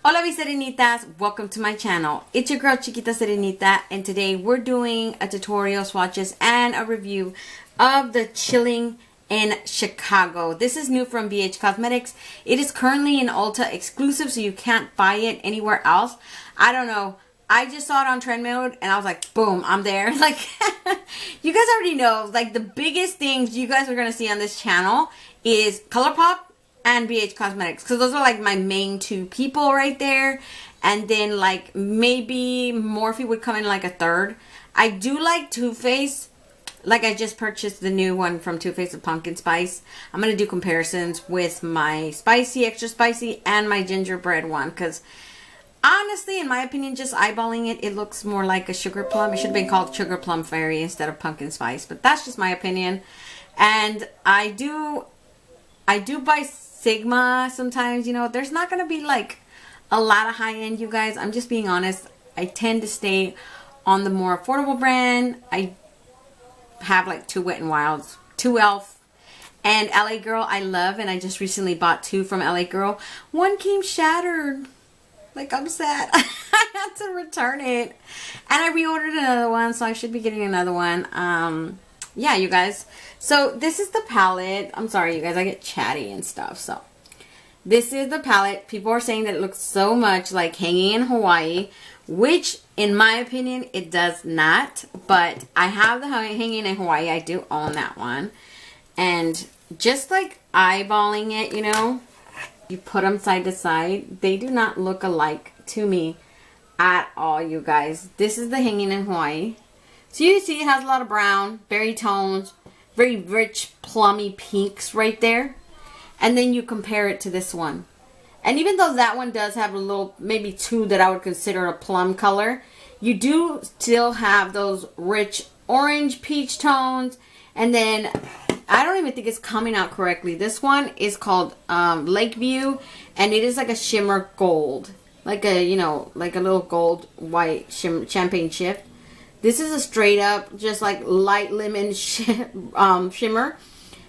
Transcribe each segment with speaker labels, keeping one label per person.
Speaker 1: Hola mis serenitas, welcome to my channel. It's your girl Chiquita Serenita, and today we're doing a tutorial, swatches, and a review of the Chillin in Chicago. This is new from BH Cosmetics. It is currently an Ulta exclusive, so you can't buy it anywhere else. I don't know. I just saw it on trend mode and I was like, boom, I'm there. Like, you guys already know, like the biggest things you guys are going to see on this channel is ColourPop and BH Cosmetics, because those are like my main two people right there. And then like maybe Morphe would come in like a third. I do like Too Faced. Like I just purchased the new one from Too Faced, the pumpkin spice. I'm going to do comparisons with my spicy, extra spicy, and my gingerbread one, because honestly, in my opinion, just eyeballing it, it looks more like a sugar plum. It should have been called Sugar Plum Fairy instead of pumpkin spice, but that's just my opinion. And I do buy Sigma sometimes, you know. There's not going to be like a lot of high end, you guys. I'm just being honest. I tend to stay on the more affordable brand. I have like two Wet n Wilds, two Elf, and LA Girl I love, and I just recently bought two from LA Girl. One came shattered. Like, I'm sad. I had to return it. And I reordered another one, so I should be getting another one. Yeah, you guys. So, this is the palette. I'm sorry, you guys. I get chatty and stuff. So, this is the palette. People are saying that it looks so much like Hanging in Hawaii, which, in my opinion, it does not. But I have the Hanging in Hawaii. I do own that one. And just like eyeballing it, you know, you put them side to side, they do not look alike to me at all, you guys. This is the Hanging in Hawaii. So you see it has a lot of brown, berry tones, very rich, plummy pinks right there. And then you compare it to this one. And even though that one does have a little, maybe two that I would consider a plum color, you do still have those rich orange peach tones. And then I don't even think it's coming out correctly. This one is called Lakeview, and it is like a shimmer gold, like a, you know, like a little gold white champagne shift. This is a straight up just like light lemon shimmer,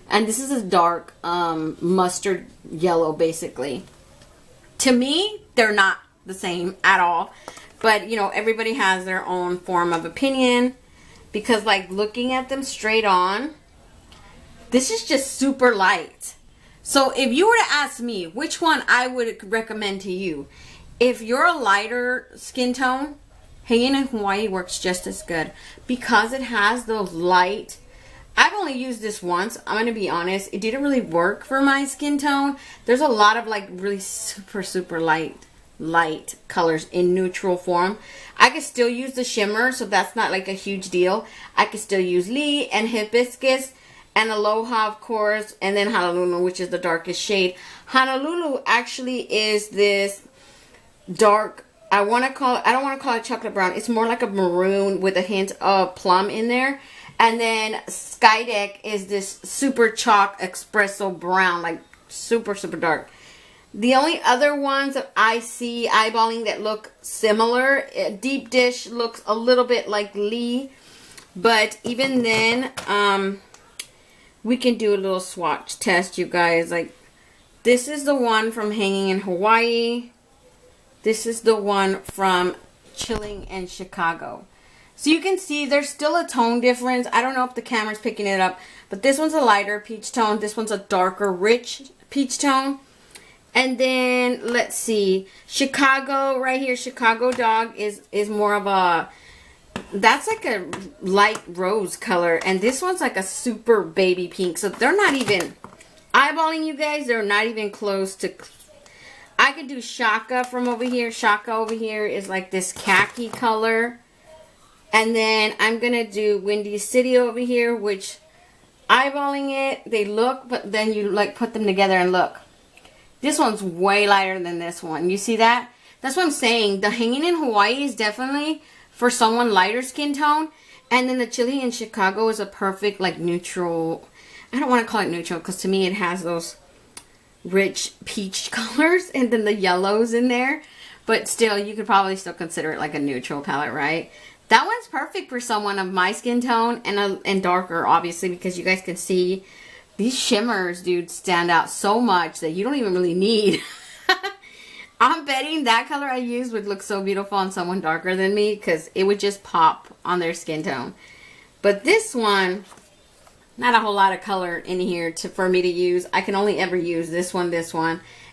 Speaker 1: and this is a dark mustard yellow basically. To me, they're not the same at all, but you know, everybody has their own form of opinion, because like looking at them straight on, this is just super light. So if you were to ask me which one I would recommend to you, if you're a lighter skin tone, Hanging in Hawaii works just as good, because it has those light. I've only used this once. I'm going to be honest. It didn't really work for my skin tone. There's a lot of like really super light colors in neutral form. I could still use the shimmer, so that's not like a huge deal. I could still use Lee and Hibiscus and Aloha, of course, and then Honolulu, which is the darkest shade. Honolulu actually is this dark, I don't want to call it chocolate brown. It's more like a maroon with a hint of plum in there. And then Skydeck is this super chalk espresso brown, like super dark. The only other ones that I see eyeballing that look similar, Deep Dish looks a little bit like Lee, but even then, we can do a little swatch test, you guys. Like, this is the one from Hanging in Hawaii. This is the one from Chillin in Chicago. So you can see there's still a tone difference. I don't know if the camera's picking it up, but this one's a lighter peach tone. This one's a darker, rich peach tone. And then, let's see, Chicago right here, Chicago Dog is more of a, that's like a light rose color. And this one's like a super baby pink. So they're not even, eyeballing, you guys, they're not even close to. I could do Shaka from over here. Shaka over here is like this khaki color. And then I'm going to do Windy City over here, which eyeballing it, they look, but then you like put them together and look. This one's way lighter than this one. You see that? That's what I'm saying. The Hanging in Hawaii is definitely for someone lighter skin tone. And then the Chillin in Chicago is a perfect like neutral. I don't want to call it neutral, because to me it has those rich peach colors and then the yellows in there. But still, you could probably still consider it like a neutral palette, right? That one's perfect for someone of my skin tone and darker, obviously, because you guys can see these shimmers, dude, stand out so much that you don't even really need I'm betting that color I used would look so beautiful on someone darker than me because it would just pop on their skin tone. But this one, not a whole lot of color in here for me to use. I can only ever use this one,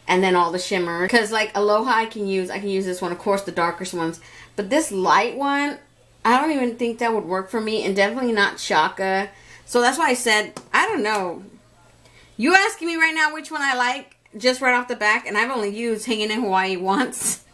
Speaker 1: and then all the shimmer. Because like Aloha I can use this one, of course the darkest ones. But this light one, I don't even think that would work for me, and definitely not Shaka. So that's why I said, I don't know. You asking me right now which one I like, just right off the back, and I've only used Hanging in Hawaii once.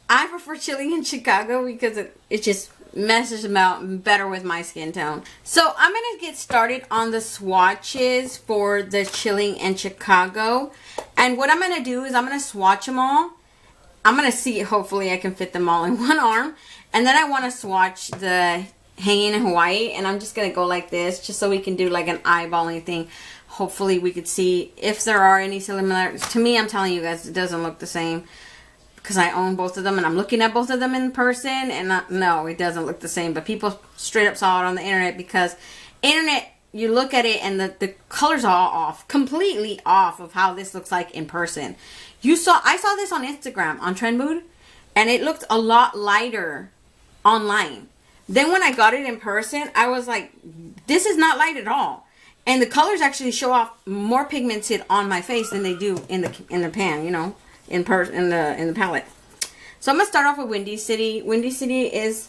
Speaker 1: I prefer Chilling in Chicago because it just meshes them out better with my skin tone. So I'm going to get started on the swatches for the Chilling in Chicago. And what I'm going to do is I'm going to swatch them all. I'm going to see, hopefully I can fit them all in one arm. And then I want to swatch the Hanging in Hawaii, and I'm just going to go like this just so we can do like an eyeballing thing. Hopefully we could see if there are any similarities. To me, I'm telling you guys, it doesn't look the same because I own both of them and I'm looking at both of them in person, and no, it doesn't look the same. But people straight up saw it on the internet because internet, you look at it and the colors are all off, completely off of how this looks like in person. I saw this on Instagram on Trend Mood, and it looked a lot lighter online. Then when I got it in person, I was like, this is not light at all. And the colors actually show off more pigmented on my face than they do in the pan, you know, in the palette. So I'm gonna start off with Windy City. Windy City is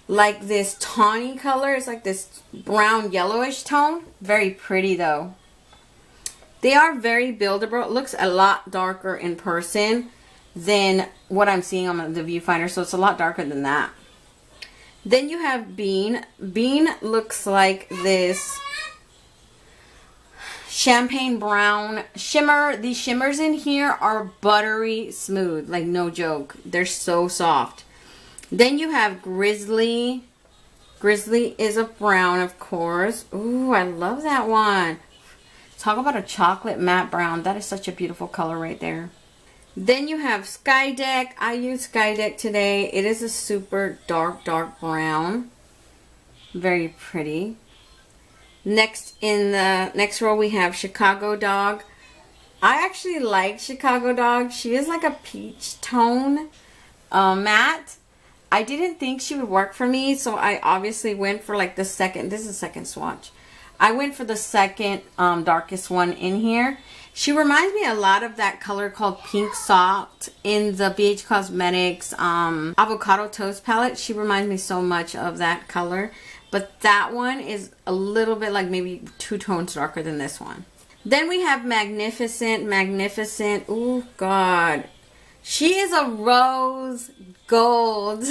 Speaker 1: like this tawny color. It's like this brown yellowish tone. Very pretty though. They are very buildable. It looks a lot darker in person than what I'm seeing on the viewfinder, so it's a lot darker than that. Then you have Bean. Bean looks like this champagne brown shimmer. These shimmers in here are buttery smooth, like no joke. They're so soft. Then you have Grizzly. Grizzly is a brown, of course. Ooh, I love that one. Talk about a chocolate matte brown. That is such a beautiful color right there. Then you have Skydeck. I used Skydeck today. It is a super dark brown. Very pretty. Next, in the next row, we have Chicago Dog. I actually like Chicago Dog. She is like a peach tone matte. I didn't think she would work for me, so I obviously went for like the second. This is the second swatch. I went for the second darkest one in here. She reminds me a lot of that color called Pink Salt in the BH Cosmetics Avocado Toast palette. She reminds me so much of that color. But that one is a little bit like maybe 2 tones darker than this one. Then we have Magnificent. Magnificent. Ooh, God. She is a rose gold.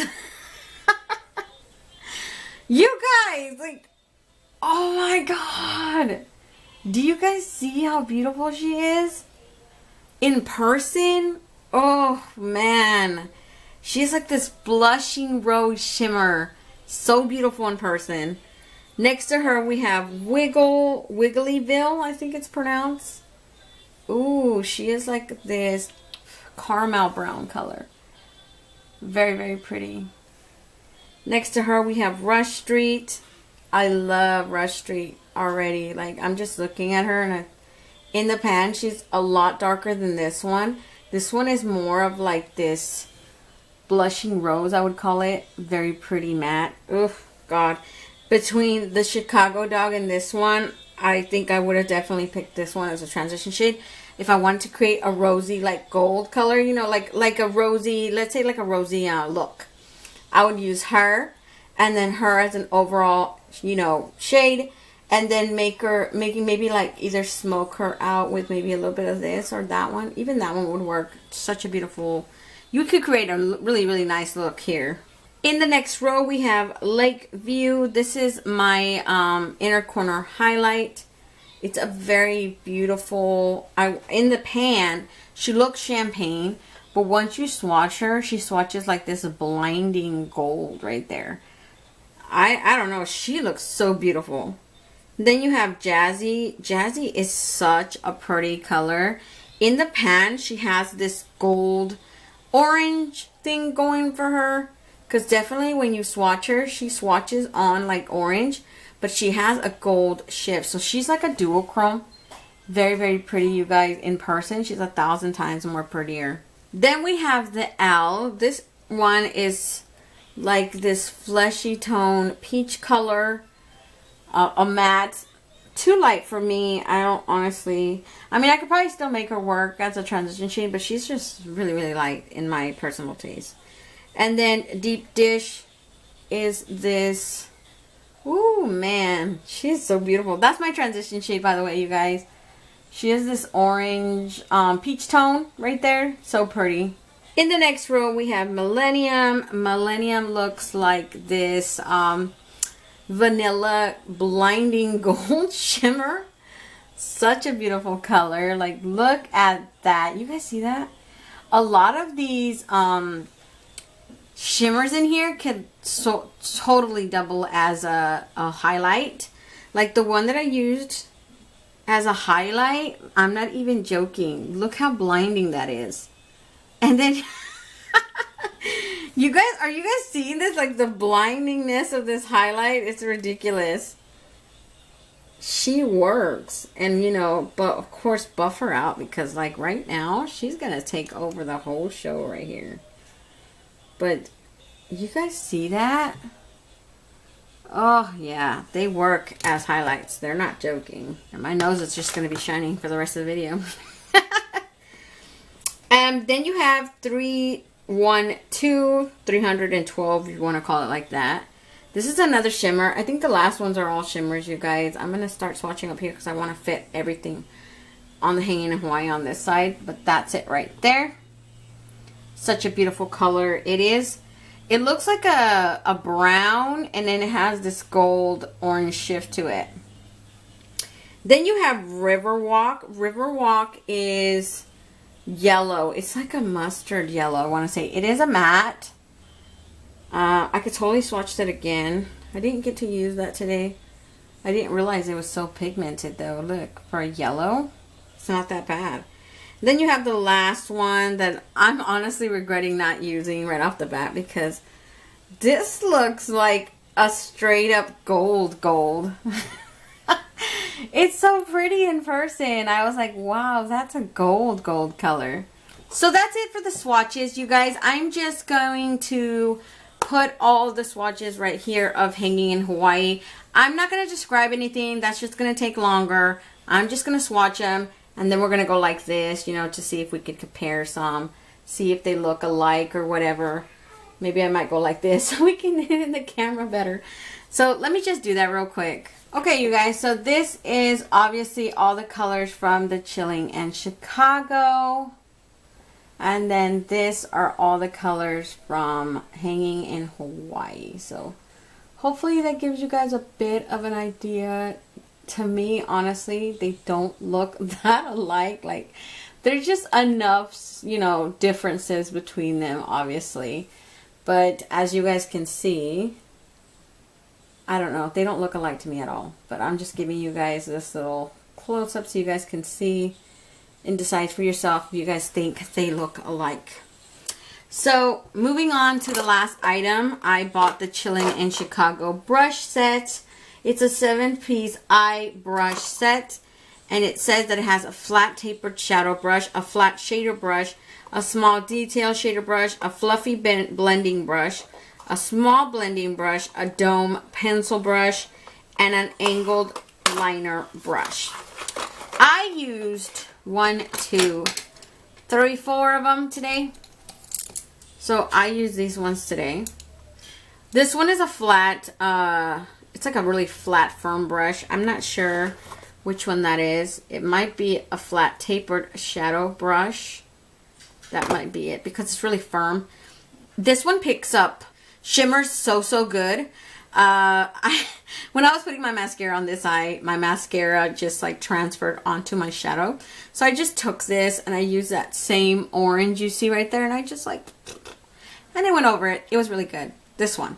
Speaker 1: You guys, like, oh my God. Do you guys see how beautiful she is? In person? Oh, man. She's like this blushing rose shimmer. So beautiful in person. Next to her, we have Wigglyville, I think it's pronounced. Ooh, she is like this caramel brown color. Very, very pretty. Next to her, we have Rush Street. I love Rush Street already. Like, I'm just looking at her, and in the pan, she's a lot darker than this one. This one is more of like this blushing rose, I would call it. Very pretty matte. Oof, God. Between the Chicago Dog and this one, I think I would have definitely picked this one as a transition shade. If I wanted to create a rosy, like gold color, you know, like a rosy, let's say like a rosy look, I would use her, and then her as an overall, you know, shade, and then making maybe like either smoke her out with maybe a little bit of this or that one. Even that one would work. Such a beautiful, you could create a really, really nice look here. In the next row, we have Lakeview. This is my inner corner highlight. It's a very beautiful, in the pan, she looks champagne, but once you swatch her, she swatches like this blinding gold right there. I don't know, she looks so beautiful. Then you have Jazzy. Jazzy is such a pretty color. In the pan, she has this gold orange thing going for her. Because definitely when you swatch her, she swatches on like orange. But she has a gold shift. So she's like a duochrome. Very, very pretty, you guys. In person, she's 1,000 times more prettier. Then we have the L. This one is like this fleshy tone peach color, a matte. Too light for me. I don't honestly, I mean, I could probably still make her work as a transition shade, but she's just really, really light in my personal taste. And then Deep Dish is this, ooh man, she's so beautiful. That's my transition shade, by the way, you guys. She has this orange peach tone right there. So pretty. In the next row, we have Millennium. Millennium looks like this vanilla blinding gold shimmer. Such a beautiful color. Like, look at that. You guys see that? A lot of these shimmers in here can totally double as a highlight. Like the one that I used as a highlight, I'm not even joking. Look how blinding that is. And then are you guys seeing this? Like the blindingness of this highlight, it's ridiculous. She works. And you know, but of course buff her out, because like right now she's gonna take over the whole show right here. But you guys see that? Oh yeah, they work as highlights. They're not joking. And my nose is just going to be shining for the rest of the video. Then you have 312, 312 if you want to call it like that. This is another shimmer. I think the last ones are all shimmers, you guys. I'm going to start swatching up here because I want to fit everything on the hanging in Hawaii on this side. But that's it right there. Such a beautiful color it is. It looks like a brown, and then it has this gold orange shift to it. Then you have Riverwalk. Riverwalk is yellow. It's like a mustard yellow, I want to say. It is a matte. I could totally swatch that again. I didn't get to use that today. I didn't realize it was so pigmented though. Look, for a yellow, it's not that bad. Then you have the last one that I'm honestly regretting not using right off the bat, because this looks like a straight up gold. It's so pretty in person. I was like, wow, that's a gold color. So that's it for the swatches, you guys. I'm just going to put all the swatches right here of hanging in Hawaii. I'm not going to describe anything. That's just going to take longer. I'm just going to swatch them. And then we're going to go like this, you know, to see if we could compare some. See if they look alike or whatever. Maybe I might go like this so we can hit it in the camera better. So let me just do that real quick. Okay, you guys. So this is obviously all the colors from the Chillin' in Chicago. And then this are all the colors from Hanging in Hawaii. So hopefully that gives you guys a bit of an idea. To me, honestly, they don't look that alike. Like, there's just enough, you know, differences between them, obviously. But as you guys can see, I don't know, they don't look alike to me at all. But I'm just giving you guys this little close-up so you guys can see and decide for yourself if you guys think they look alike. So, moving on to the last item, I bought the Chillin' in Chicago brush set. It's a 7-piece eye brush set, and it says that it has a flat tapered shadow brush, a flat shader brush, a small detail shader brush, a fluffy blending brush, a small blending brush, a dome pencil brush, and an angled liner brush. I used 1, 2, 3, 4 of them today. So I used these ones today. This one is a flat, it's like a really flat, firm brush. I'm not sure which one that is. It might be a flat tapered shadow brush. That might be it, because it's really firm. This one picks up shimmers so good. When I was putting my mascara on this eye, my mascara just like transferred onto my shadow. So I just took this and I used that same orange you see right there, and I just like, and I went over it. It was really good. This one.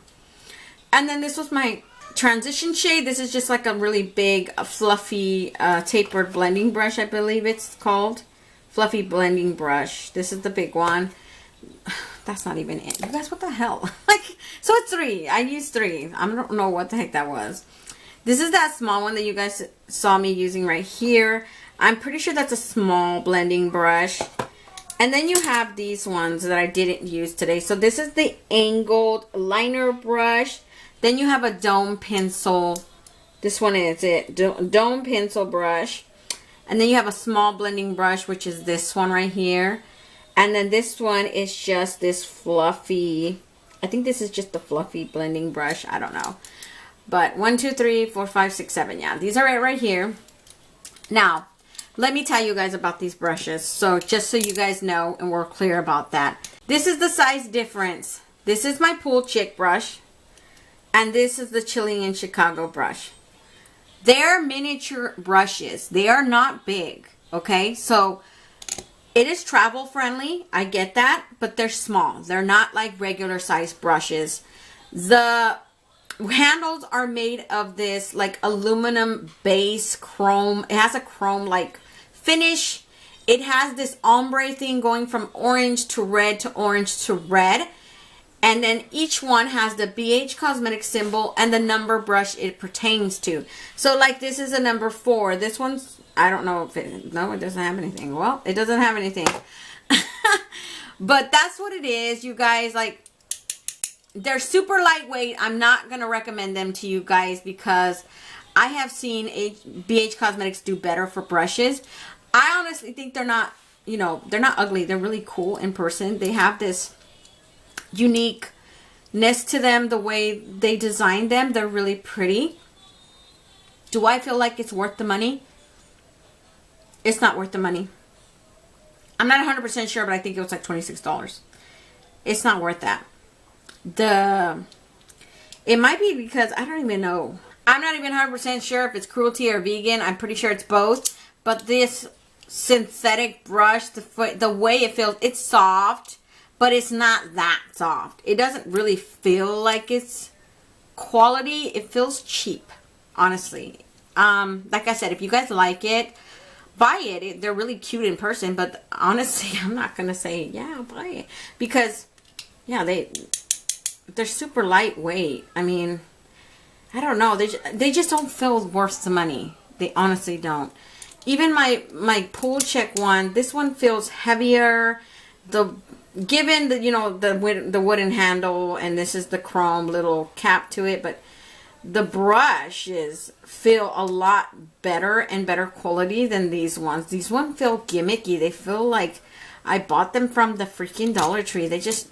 Speaker 1: And then this was my transition shade. This is just like a really big, fluffy, tapered blending brush, I believe it's called. Fluffy blending brush. This is the big one. That's not even it. You guys, what the hell? Like, so it's 3. I used 3. I don't know what the heck that was. This is that small one that you guys saw me using right here. I'm pretty sure that's a small blending brush. And then you have these ones that I didn't use today. So this is the angled liner brush. Then you have a dome pencil. This one is it. Dome pencil brush. And then you have a small blending brush, which is this one right here. And then this one is just this fluffy. I think this is just a fluffy blending brush. I don't know. But 1, 2, 3, 4, 5, 6, 7. Yeah, these are it right here. Now, let me tell you guys about these brushes. So just so you guys know and we're clear about that. This is the size difference. This is my Pool Chick brush. And this is the Chillin' in Chicago brush. They're miniature brushes. They are not big. Okay, so it is travel friendly. I get that. But they're small. They're not like regular size brushes. The handles are made of this like aluminum base chrome. It has a chrome like finish. It has this ombre thing going from orange to red to orange to red. And then each one has the BH Cosmetics symbol and the number brush it pertains to. So like this is a number 4. This one's, I don't know if it, no, it doesn't have anything. Well, it doesn't have anything. But that's what it is, you guys. Like, they're super lightweight. I'm not going to recommend them to you guys because I have seen BH Cosmetics do better for brushes. I honestly think they're not, you know, they're not ugly. They're really cool in person. They have this uniqueness to them, the way they designed them. They're really pretty. Do I feel like it's worth the money? It's not worth the money. I'm not 100% sure, but I think it was like $26. It's not worth that. It might be because I don't even know. I'm not even 100% sure if it's cruelty or vegan. I'm pretty sure it's both. But this synthetic brush, the way it feels, it's soft. But it's not that soft. It doesn't really feel like it's quality. It feels cheap, honestly. Like I said, if you guys like it, buy it. They're really cute in person. But honestly, I'm not going to say, yeah, buy it. Because, yeah, they're super lightweight. I mean, I don't know. They just don't feel worth the money. They honestly don't. Even my Pool Chick one, this one feels heavier. Given the, you know, the wooden handle, and this is the chrome little cap to it, but the brushes feel a lot better and better quality than these ones. These ones feel gimmicky. They feel like I bought them from the freaking Dollar Tree. They just,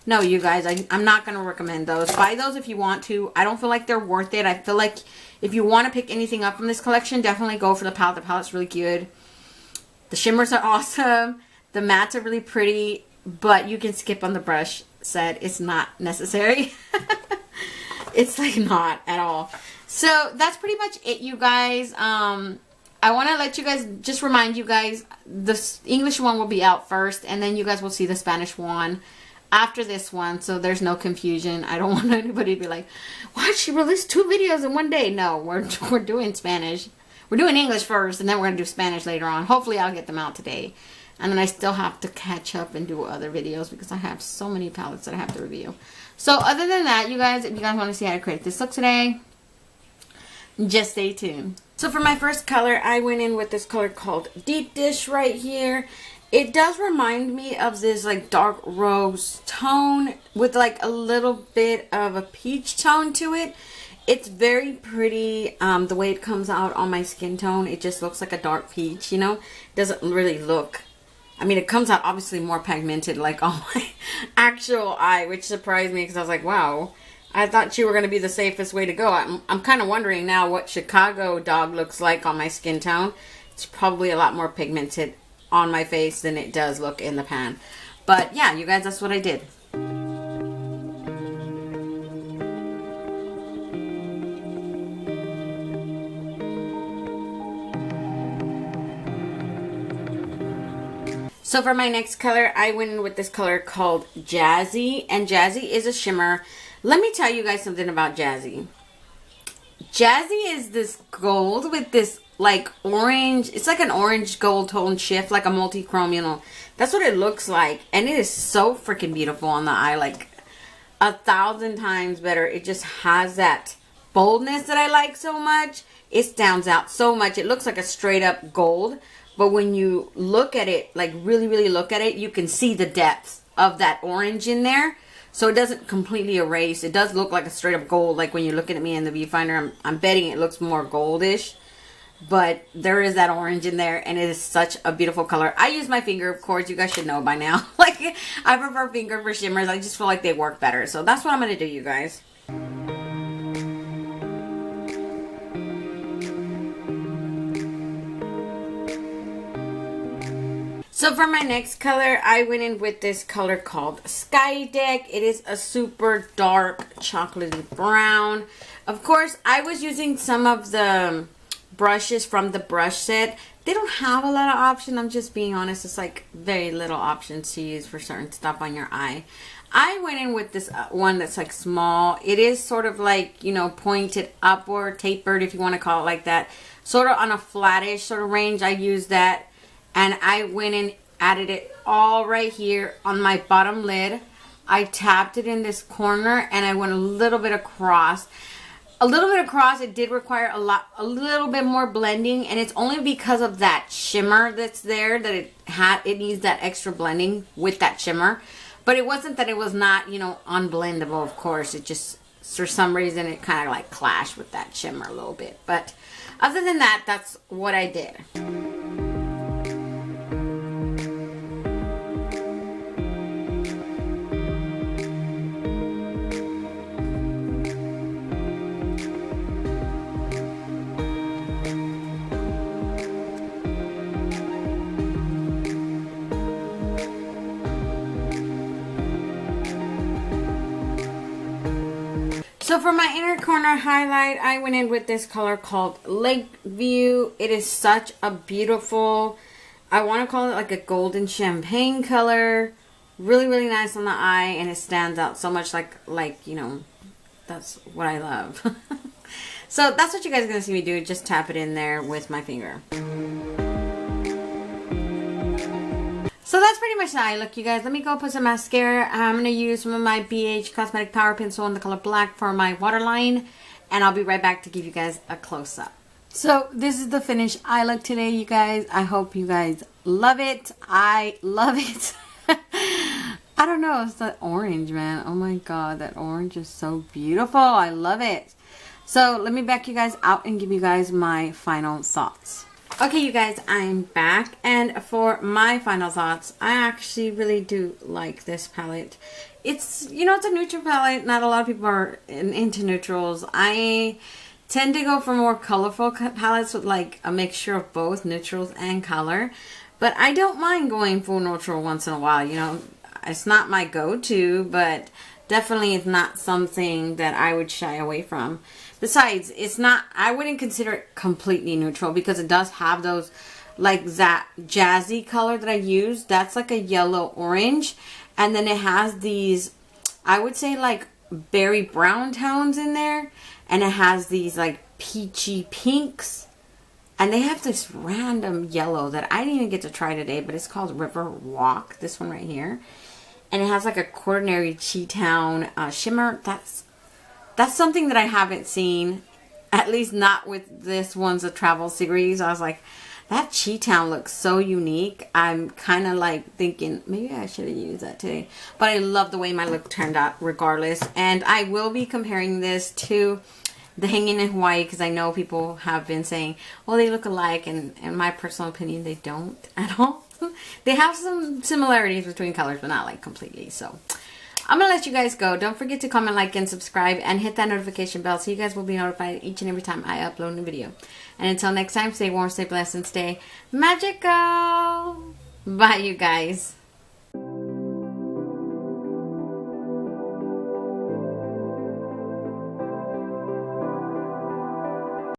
Speaker 1: no, you guys, I'm not going to recommend those. Buy those if you want to. I don't feel like they're worth it. I feel like if you want to pick anything up from this collection, definitely go for the palette. The palette's really good. The shimmers are awesome. The mattes are really pretty, but you can skip on the brush set. It's not necessary. It's like not at all. So that's pretty much it, you guys. I want to let you guys, just remind you guys, the English one will be out first, and then you guys will see the Spanish one after this one, so there's no confusion. I don't want anybody to be like, why did she release 2 videos in one day? No, we're doing Spanish. We're doing English first, and then we're going to do Spanish later on. Hopefully I'll get them out today. And then I still have to catch up and do other videos because I have so many palettes that I have to review. So other than that, you guys, if you guys want to see how to create this look today, just stay tuned. So for my first color, I went in with this color called Deep Dish right here. It does remind me of this like dark rose tone with like a little bit of a peach tone to it. It's very pretty. The way it comes out on my skin tone, it just looks like a dark peach, you know. It doesn't really look, I mean, it comes out obviously more pigmented like on my actual eye, which surprised me because I was like, wow, I thought you were going to be the safest way to go. I'm kind of wondering now what Chicago dog looks like on my skin tone. It's probably a lot more pigmented on my face than it does look in the pan. But yeah, you guys, that's what I did. So for my next color, I went in with this color called Jazzy. And Jazzy is a shimmer. Let me tell you guys something about Jazzy. Jazzy is this gold with this like orange. It's like an orange gold tone shift, like a multi-chrome, you know. That's what it looks like. And it is so freaking beautiful on the eye. Like 1,000 times better. It just has that boldness that I like so much. It stands out so much. It looks like a straight up gold. but when you look at it, like really, really look at it, you can see the depth of that orange in there. So it doesn't completely erase. It does look like a straight up gold. Like when you're looking at me in the viewfinder, I'm betting it looks more goldish. But there is that orange in there, and it is such a beautiful color. I use my finger, of course. You guys should know by now. Like, I prefer finger for shimmers. I just feel like they work better. So that's what I'm going to do, you guys. So for my next color, I went in with this color called Sky Deck. It is a super dark chocolatey brown. Of course, I was using some of the brushes from the brush set. They don't have a lot of options. I'm just being honest. It's like very little options to use for certain stuff on your eye. I went in with this one that's like small. It is sort of like, you know, pointed upward, tapered if you want to call it like that. Sort of on a flattish sort of range. I used that. And I went and added it all right here on my bottom lid. I tapped it in this corner and I went a little bit across. A little bit across, it did require a little bit more blending, and it's only because of that shimmer that's there that it needs that extra blending with that shimmer. But it wasn't that it was not, you know, unblendable, of course. It just, for some reason, it kind of like clashed with that shimmer a little bit. But other than that, that's what I did. So for my inner corner highlight, I went in with this color called Lakeview. It is such a beautiful, I want to call it like a golden champagne color. Really, really nice on the eye, and it stands out so much like you know, that's what I love. So that's what you guys are going to see me do. Just tap it in there with my finger. So that's pretty much the eye look, you guys. Let me go put some mascara. I'm going to use some of my BH Cosmetic Power Pencil in the color black for my waterline. And I'll be right back to give you guys a close-up. So this is the finished eye look today, you guys. I hope you guys love it. I love it. I don't know. It's that orange, man. Oh my god. That orange is so beautiful. I love it. So let me back you guys out and give you guys my final thoughts. Okay, you guys, I'm back, and for my final thoughts, I actually really do like this palette. It's, you know, it's a neutral palette. Not a lot of people are into neutrals. I tend to go for more colorful palettes with like a mixture of both neutrals and color, but I don't mind going full neutral once in a while. You know, it's not my go-to, but definitely it's not something that I would shy away from. Besides, it's not, I wouldn't consider it completely neutral because it does have those, like that Jazzy color that I use. That's like a yellow orange. And then it has these, I would say like berry brown tones in there. And it has these like peachy pinks. And they have this random yellow that I didn't even get to try today, but it's called River Walk. This one right here. And it has like a Coronary Cheetown shimmer. That's something that I haven't seen, at least not with this one's a travel series. I was like, that Cheetown looks so unique. I'm kind of like thinking, maybe I should have used that today. But I love the way my look turned out regardless. And I will be comparing this to the Hanging in Hawaii because I know people have been saying, well, they look alike. And in my personal opinion, they don't at all. They have some similarities between colors, but not like completely. So I'm going to let you guys go. Don't forget to comment, like, and subscribe, and hit that notification bell so you guys will be notified each and every time I upload a video. And until next time, stay warm, stay blessed, and stay magical. Bye, you guys.